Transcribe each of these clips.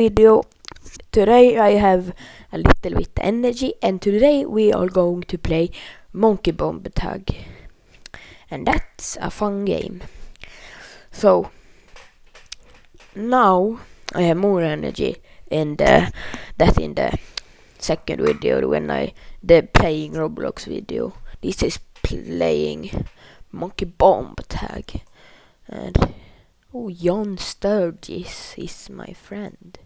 Video. Today I have a little bit energy, and today we are going to play Monkey Bomb Tag, and that's a fun game. So now I have more energy in the second video when the playing Roblox video. This is playing Monkey Bomb Tag, and John Sturgis is my friend.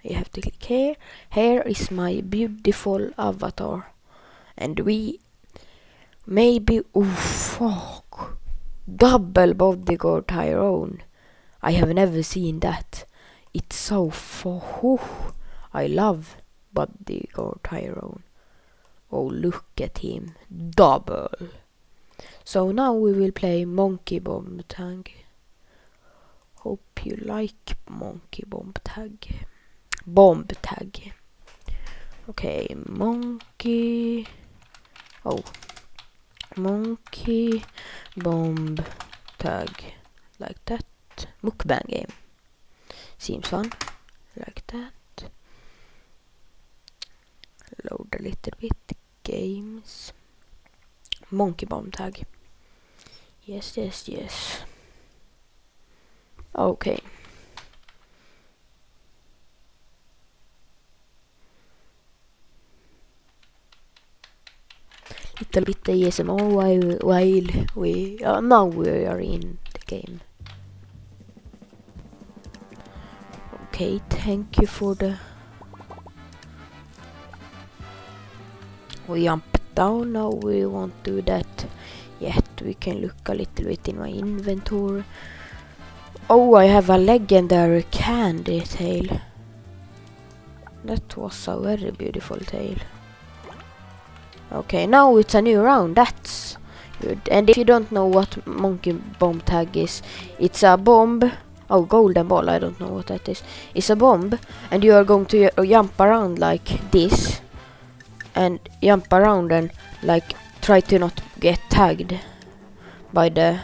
You have to click here. Here is my beautiful avatar. And we maybe fuck. Double bodyguard Tyrone. I have never seen that. It's so I love bodyguard Tyrone. Oh, look at him. Double. So now we will play Monkey Bomb Tag. Hope you like Monkey Bomb Tag. Bomb tag. Okay, monkey bomb tag. Like that. Mukbang game. Seems fun. Like that. Load a little bit. Games. Monkey bomb tag. Yes. Okay. Little bit ASMR while we now we are in the game. Okay, thank you for the. We jump down. Now we won't do that yet. We can look a little bit in my inventory. Oh, I have a legendary candy tail. That was a very beautiful tail. Okay, now it's a new round. That's good. And if you don't know what Monkey Bomb Tag is, it's a bomb. Oh, golden ball. I don't know what that is. It's a bomb, and you are going to jump around like this, and jump around and like try to not get tagged by the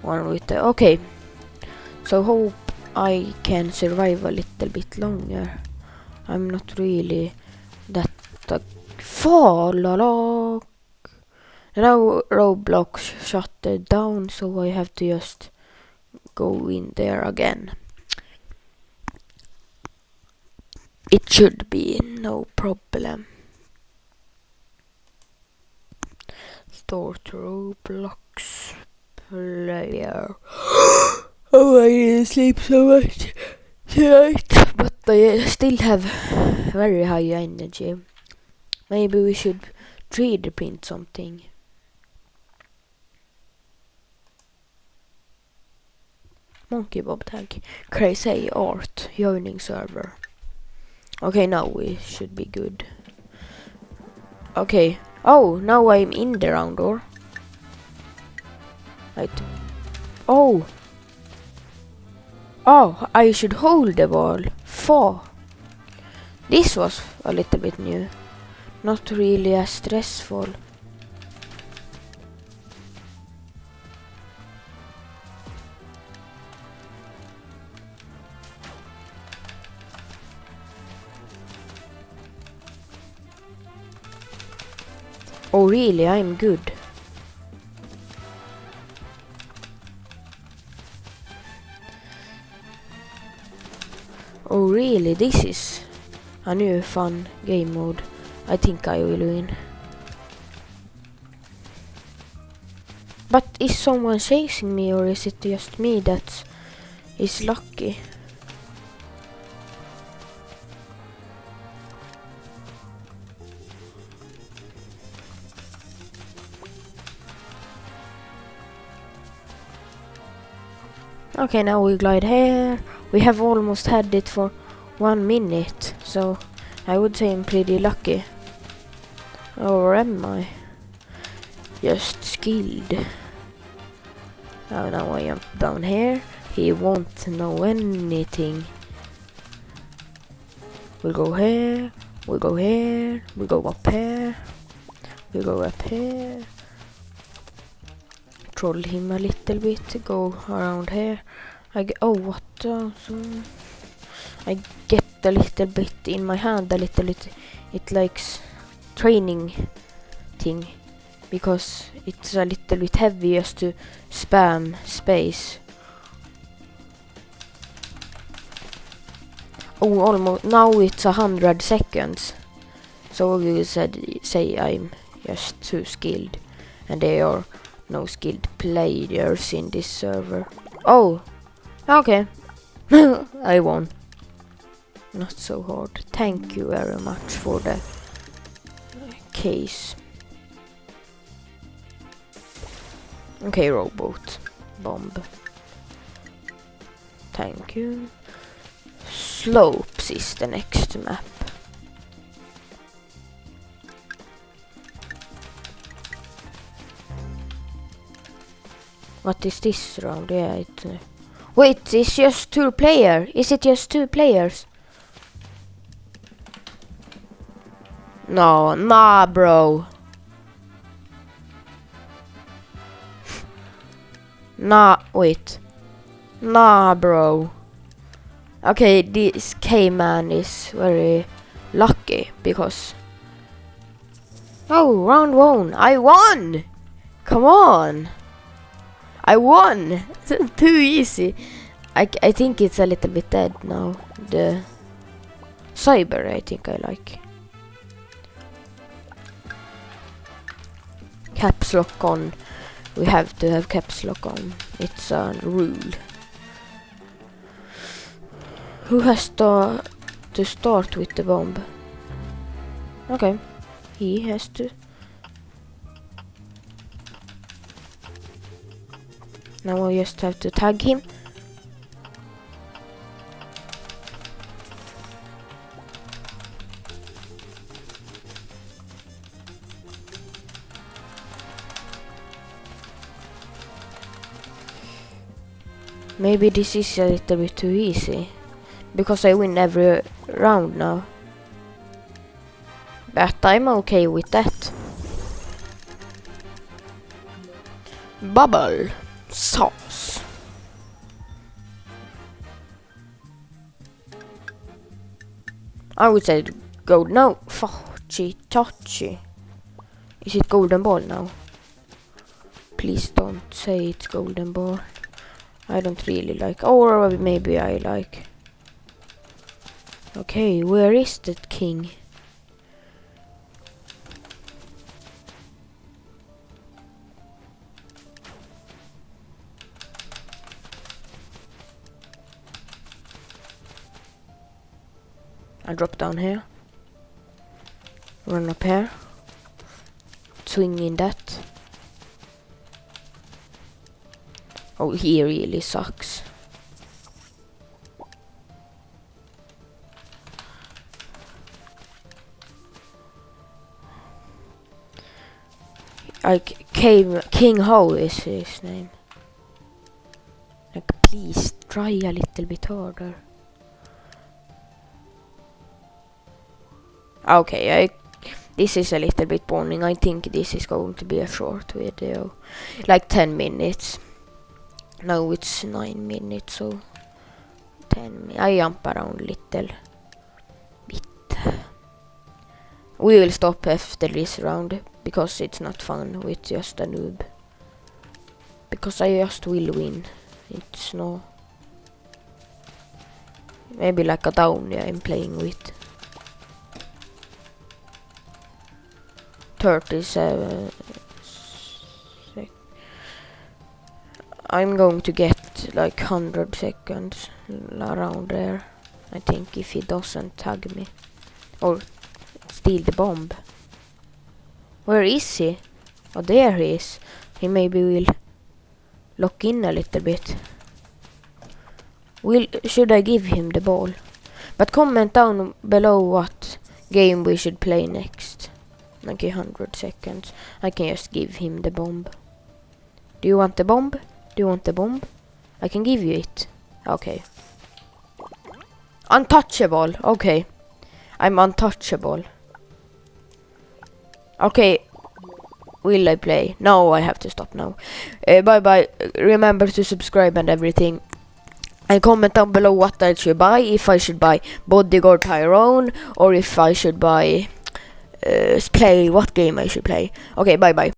one with the. Okay, so hope I can survive a little bit longer. I'm not really that. Now Roblox shut it down, so I have to just go in there again. It should be no problem. Start Roblox player. Oh, I didn't sleep so much tonight, but I still have very high energy. Maybe we should 3D print something. Monkey Bob Tag. Crazy art. Joining server. Okay, now we should be good. Okay. Oh, now I'm in the round door. Right. Oh, I should hold the ball. 4. This was a little bit new. Not really as stressful. Oh really, I'm good. Oh really, this is a new fun game mode. I think I will win. But is someone chasing me, or is it just me that is lucky? Okay, now we glide here. We have almost had it for 1 minute, so I would say I'm pretty lucky. Or am I? Just skilled. Oh, now I jump down here. He won't know anything. We go here. We go here. We go up here. We go up here. Troll him a little bit. Go around here. Oh, what the? I get a little bit in my hand, a little bit, it likes training thing, because it's a little bit heavy just to spam space. Oh, almost, now it's 100 seconds. So you say I'm just too skilled, and there are no skilled players in this server. Oh, okay. I won. Not so hard. Thank you very much for the case. Okay, robot bomb. Thank you. Slopes is the next map. What is this round? Yeah, wait, it's just 2 players. Is it just 2 players? No, nah, bro. Nah, wait. Nah, bro. Okay, this K-man is very lucky because... Oh, round 1. I won! Come on! I won! Too easy. I think it's a little bit dead now. The cyber, I think I like. Caps lock on. We have to have caps lock on. It's a rule. Who has to start with the bomb? Okay. He has to. Now I just have to tag him. Maybe this is a little bit too easy, because I win every round now. But I'm okay with that. Bubble sauce. I would say gold. No, Fachi Tachi. Is it golden ball now? Please don't say it's golden ball. I don't really like, or maybe I like. Okay, where is that king? I drop down here. Run up here. Swing in that. Oh, he really sucks. Like King Ho is his name. Like, please try a little bit harder. Okay, this is a little bit boring. I think this is going to be a short video, like 10 minutes. Now it's 9 minutes, so 10 minutes. I jump around a little bit. We will stop after this round, because it's not fun with just a noob. Because I just will win. It's no... Maybe like a Downy I'm playing with. 37 I'm going to get like 100 seconds around there, I think, if he doesn't tag me or steal the bomb. Where is he? Oh, there he is. He maybe will lock in a little bit. Should I give him the ball? But comment down below what game we should play next. Like 100 seconds. I can just give him the bomb. Do you want the bomb? Do you want the bomb? I can give you it. Okay. Untouchable. Okay. I'm untouchable. Okay. Will I play? No, I have to stop now. Bye bye. Remember to subscribe and everything. And comment down below what I should buy, if I should buy Bodyguard Tyrone, or if I should buy, play what game I should play. Okay, bye bye.